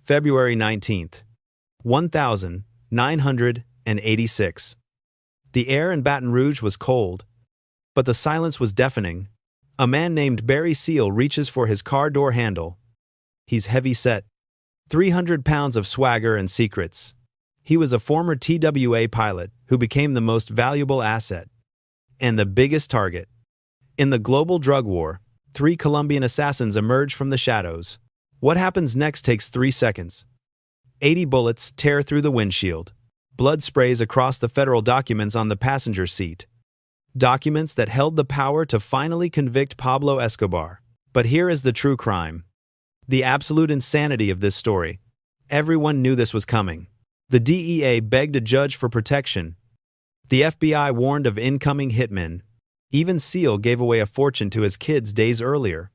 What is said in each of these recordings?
February 19th, 1986. The air in Baton Rouge was cold, but the silence was deafening. A man named Barry Seal reaches for his car door handle. He's heavy-set, 300 pounds of swagger and secrets. He was a former TWA pilot who became the most valuable asset and the biggest target. In the global drug war, 3 Colombian assassins emerge from the shadows. What happens next takes 3 seconds. 80 bullets tear through the windshield. Blood sprays across the federal documents on the passenger seat. Documents that held the power to finally convict Pablo Escobar. But here is the true crime. The absolute insanity of this story. Everyone knew this was coming. The DEA begged a judge for protection. The FBI warned of incoming hitmen. Even Seal gave away a fortune to his kids days earlier,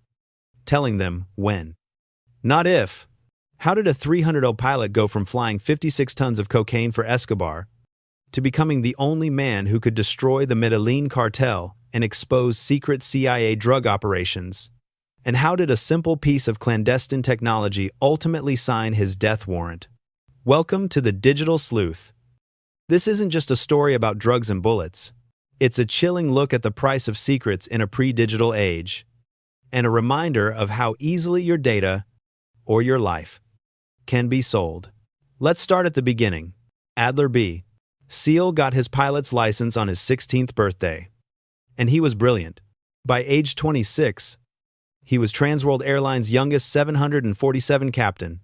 telling them when. Not if. How did a 300-year-old pilot go from flying 56 tons of cocaine for Escobar to becoming the only man who could destroy the Medellin cartel and expose secret CIA drug operations? And how did a simple piece of clandestine technology ultimately sign his death warrant? Welcome to the Digital Sleuth. This isn't just a story about drugs and bullets. It's a chilling look at the price of secrets in a pre-digital age, and a reminder of how easily your data, or your life, can be sold. Let's start at the beginning. Adler B. Seal got his pilot's license on his 16th birthday. And he was brilliant. By age 26, he was Transworld Airlines' youngest 747 captain,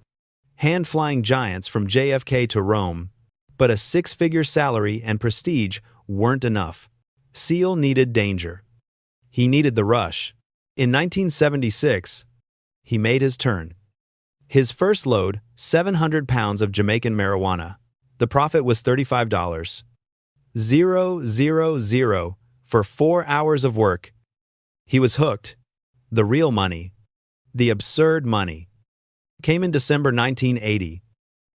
hand-flying giants from JFK to Rome. But a 6-figure salary and prestige weren't enough. Seal needed danger. He needed the rush. In 1976, he made his turn. His first load, 700 pounds of Jamaican marijuana. The profit was $35. 000 for 4 hours of work. He was hooked. The real money, the absurd money, came in December 1980.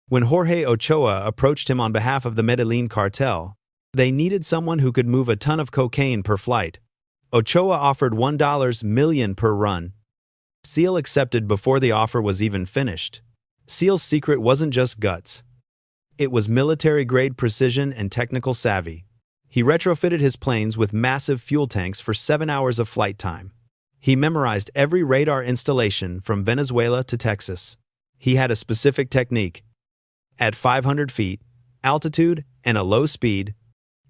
When Jorge Ochoa approached him on behalf of the Medellin cartel, they needed someone who could move a ton of cocaine per flight. Ochoa offered $1 million per run. Seal accepted before the offer was even finished. Seal's secret wasn't just guts. It was military-grade precision and technical savvy. He retrofitted his planes with massive fuel tanks for 7 hours of flight time. He memorized every radar installation from Venezuela to Texas. He had a specific technique. At 500 feet, altitude, and a low speed,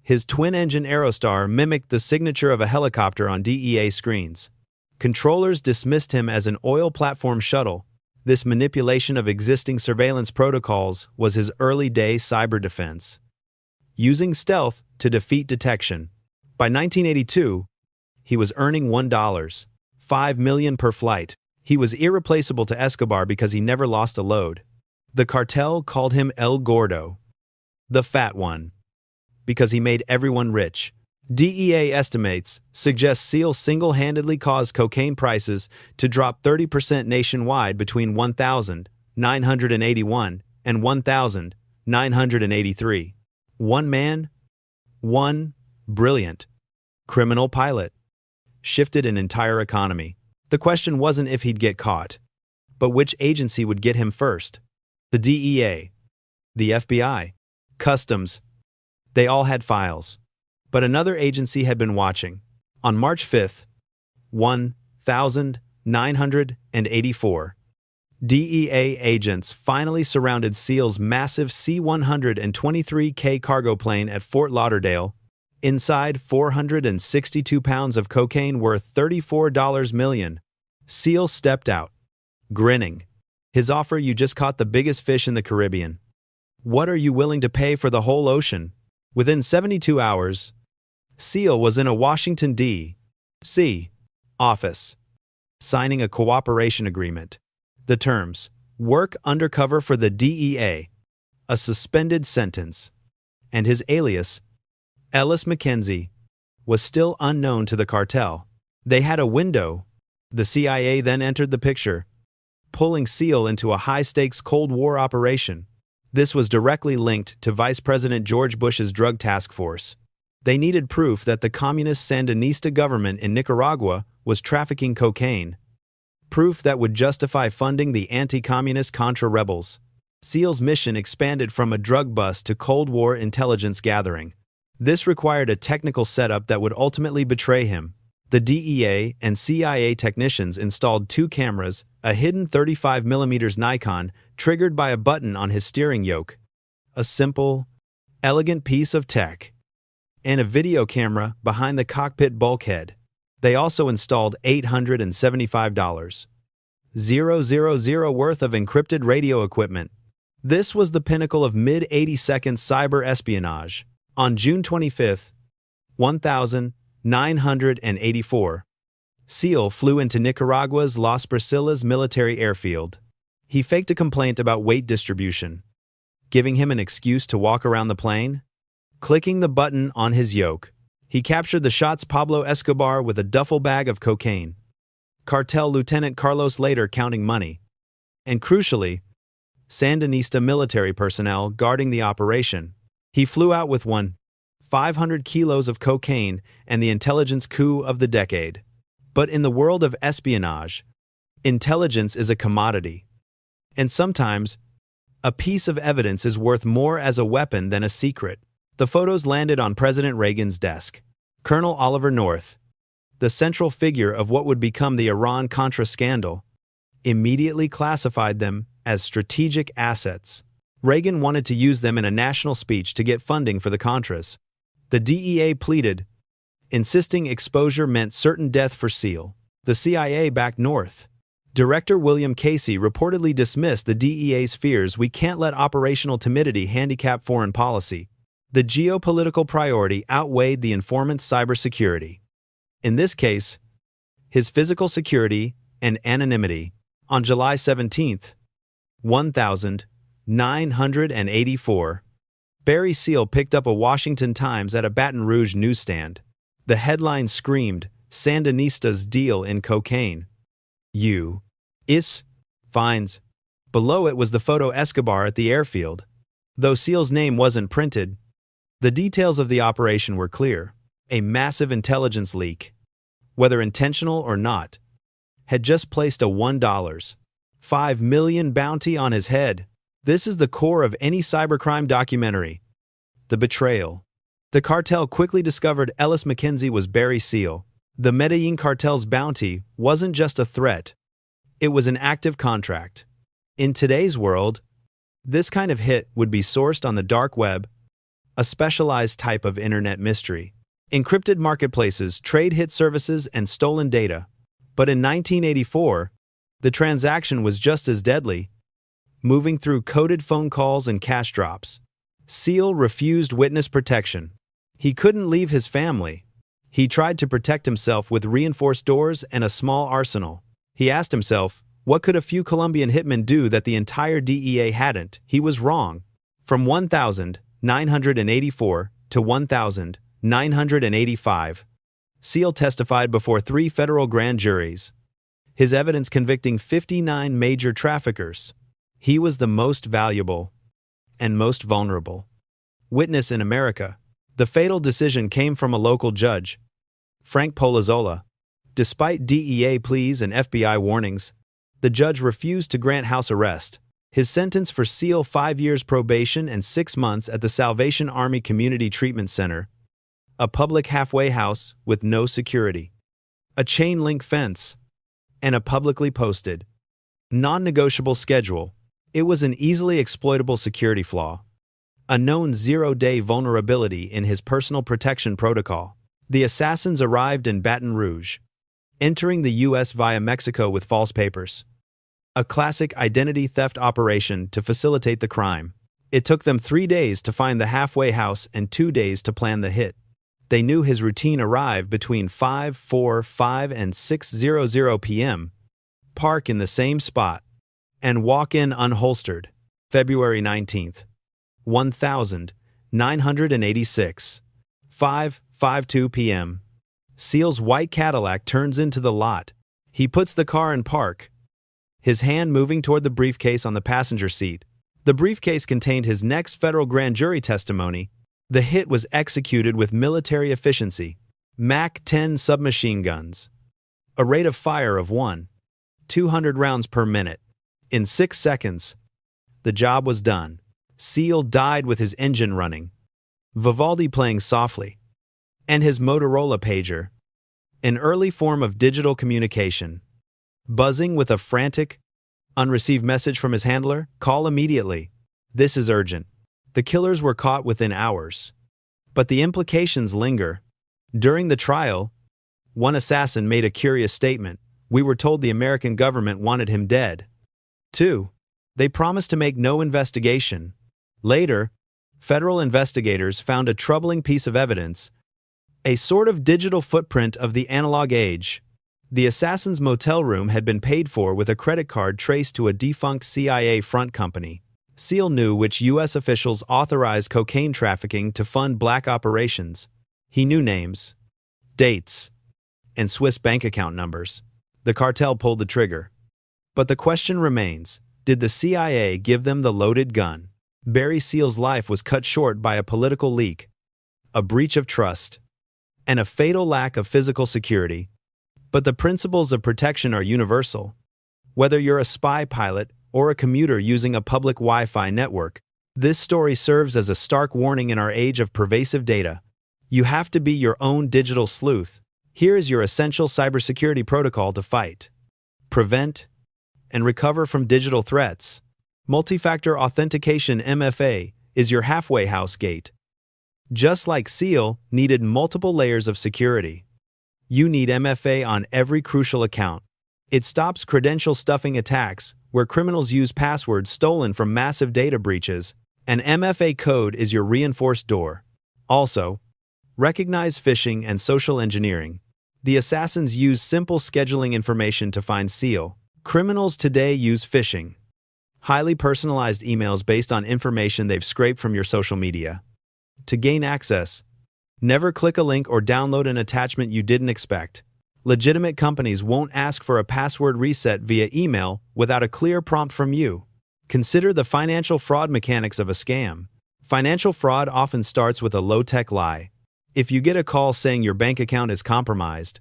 his twin-engine Aerostar mimicked the signature of a helicopter on DEA screens. Controllers dismissed him as an oil platform shuttle. This manipulation of existing surveillance protocols was his early-day cyber defense. Using stealth to defeat detection. By 1982, he was earning $5 million per flight. He was irreplaceable to Escobar because he never lost a load. The cartel called him El Gordo, the fat one, because he made everyone rich. DEA estimates suggest Seal single-handedly caused cocaine prices to drop 30% nationwide between 1981 and 1983. One man, one brilliant criminal pilot, shifted an entire economy. The question wasn't if he'd get caught, but which agency would get him first. The DEA, the FBI, Customs, they all had files. But another agency had been watching. On March 5th, 1984, DEA agents finally surrounded Seal's massive C-123K cargo plane at Fort Lauderdale. Inside, 462 pounds of cocaine worth $34 million. Seal stepped out, grinning. His offer: you just caught the biggest fish in the Caribbean. What are you willing to pay for the whole ocean? Within 72 hours, Seal was in a Washington, D.C. office, signing a cooperation agreement. The terms: work undercover for the DEA, a suspended sentence, and his alias, Ellis Mackenzie, was still unknown to the cartel. They had a window. The CIA then entered the picture, pulling Seal into a high-stakes Cold War operation. This was directly linked to Vice President George Bush's drug task force. They needed proof that the communist Sandinista government in Nicaragua was trafficking cocaine. Proof that would justify funding the anti-communist Contra rebels. SEAL's mission expanded from a drug bust to Cold War intelligence gathering. This required a technical setup that would ultimately betray him. The DEA and CIA technicians installed 2 cameras, a hidden 35mm Nikon triggered by a button on his steering yoke, a simple, elegant piece of tech, and a video camera behind the cockpit bulkhead. They also installed $875,000 worth of encrypted radio equipment. This was the pinnacle of mid-80-second cyber espionage. On June 25, 1984, SEAL flew into Nicaragua's Las Brasilas military airfield. He faked a complaint about weight distribution, giving him an excuse to walk around the plane. Clicking the button on his yoke, he captured the shot's Pablo Escobar with a duffel bag of cocaine. Cartel Lieutenant Carlos later counting money. And crucially, Sandinista military personnel guarding the operation. He flew out with 500 kilos of cocaine and the intelligence coup of the decade. But in the world of espionage, intelligence is a commodity. And sometimes, a piece of evidence is worth more as a weapon than a secret. The photos landed on President Reagan's desk. Colonel Oliver North, the central figure of what would become the Iran-Contra scandal, immediately classified them as strategic assets. Reagan wanted to use them in a national speech to get funding for the Contras. The DEA pleaded, insisting exposure meant certain death for SEAL. The CIA backed North. Director William Casey reportedly dismissed the DEA's fears we can't let operational timidity handicap foreign policy. The geopolitical priority outweighed the informant's cybersecurity. In this case, his physical security and anonymity. On July 17, 1984, Barry Seal picked up a Washington Times at a Baton Rouge newsstand. The headline screamed, Sandinistas deal in cocaine. U.S. fines. Below it was the photo Escobar at the airfield. Though Seal's name wasn't printed, the details of the operation were clear. A massive intelligence leak, whether intentional or not, had just placed a $1.5 million bounty on his head. This is the core of any cybercrime documentary. The betrayal. The cartel quickly discovered Ellis McKenzie was Barry Seal. The Medellin cartel's bounty wasn't just a threat. It was an active contract. In today's world, this kind of hit would be sourced on the dark web, a specialized type of internet mystery. Encrypted marketplaces, trade hit services, and stolen data. But in 1984, the transaction was just as deadly, moving through coded phone calls and cash drops. Seal refused witness protection. He couldn't leave his family. He tried to protect himself with reinforced doors and a small arsenal. He asked himself, what could a few Colombian hitmen do that the entire DEA hadn't? He was wrong. From 1984 to 1985, Seal testified before 3 federal grand juries, his evidence convicting 59 major traffickers. He was the most valuable and most vulnerable witness in America. The fatal decision came from a local judge, Frank Polizzola. Despite DEA pleas and FBI warnings, the judge refused to grant house arrest. His sentence for Seal 5 years probation and 6 months at the Salvation Army Community Treatment Center, a public halfway house with no security, a chain-link fence, and a publicly posted, non-negotiable schedule. It was an easily exploitable security flaw, a known zero-day vulnerability in his personal protection protocol. The assassins arrived in Baton Rouge, entering the U.S. via Mexico with false papers. A classic identity theft operation to facilitate the crime. It took them 3 days to find the halfway house and 2 days to plan the hit. They knew his routine: arrive between 5:45 and 6:00 p.m., park in the same spot, and walk in unholstered. February 19th, 1986, 5:52 p.m. Seal's white Cadillac turns into the lot. He puts the car in park, his hand moving toward the briefcase on the passenger seat. The briefcase contained his next federal grand jury testimony. The hit was executed with military efficiency. MAC-10 submachine guns, a rate of fire of 200 rounds per minute. In 6 seconds, The job was done. Seal died with his engine running, Vivaldi playing softly, and his Motorola pager, an early form of digital communication, buzzing with a frantic, unreceived message from his handler. Call immediately. This is urgent. The killers were caught within hours. But the implications linger. During the trial, one assassin made a curious statement. We were told the American government wanted him dead. 2. They promised to make no investigation. Later, federal investigators found a troubling piece of evidence, a sort of digital footprint of the analog age. The assassin's motel room had been paid for with a credit card traced to a defunct CIA front company. Seal knew which U.S. officials authorized cocaine trafficking to fund black operations. He knew names, dates, and Swiss bank account numbers. The cartel pulled the trigger. But the question remains, did the CIA give them the loaded gun? Barry Seal's life was cut short by a political leak, a breach of trust, and a fatal lack of physical security. But the principles of protection are universal. Whether you're a spy pilot or a commuter using a public Wi-Fi network, this story serves as a stark warning in our age of pervasive data. You have to be your own digital sleuth. Here is your essential cybersecurity protocol to fight, prevent, and recover from digital threats. Multi-factor authentication (MFA) is your halfway house gate. Just like Seal needed multiple layers of security, you need MFA on every crucial account. It stops credential stuffing attacks, where criminals use passwords stolen from massive data breaches, and MFA code is your reinforced door. Also, recognize phishing and social engineering. The assassins use simple scheduling information to find Seal. Criminals today use phishing, highly personalized emails based on information they've scraped from your social media. To gain access, never click a link or download an attachment you didn't expect. Legitimate companies won't ask for a password reset via email without a clear prompt from you. Consider the financial fraud mechanics of a scam. Financial fraud often starts with a low-tech lie. If you get a call saying your bank account is compromised,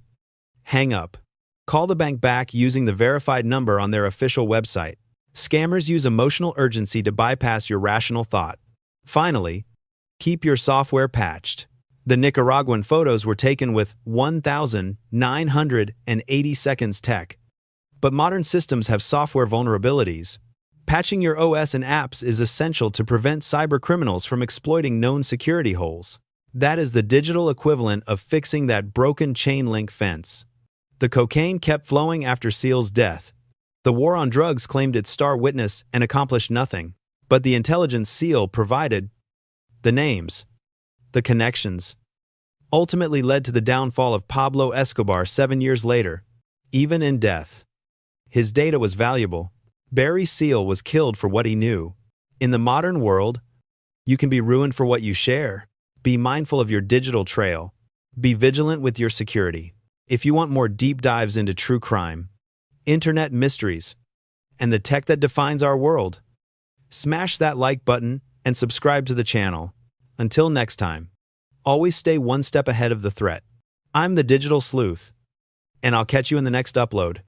hang up. Call the bank back using the verified number on their official website. Scammers use emotional urgency to bypass your rational thought. Finally, keep your software patched. The Nicaraguan photos were taken with 1,980 seconds tech. But modern systems have software vulnerabilities. Patching your OS and apps is essential to prevent cybercriminals from exploiting known security holes. That is the digital equivalent of fixing that broken chain link fence. The cocaine kept flowing after Seal's death. The war on drugs claimed its star witness and accomplished nothing. But the intelligence Seal provided, the names, the connections, ultimately led to the downfall of Pablo Escobar 7 years later. Even in death, his data was valuable. Barry Seal was killed for what he knew. In the modern world, you can be ruined for what you share. Be mindful of your digital trail. Be vigilant with your security. If you want more deep dives into true crime, internet mysteries, and the tech that defines our world, smash that like button and subscribe to the channel. Until next time, always stay one step ahead of the threat. I'm the Digital Sleuth, and I'll catch you in the next upload.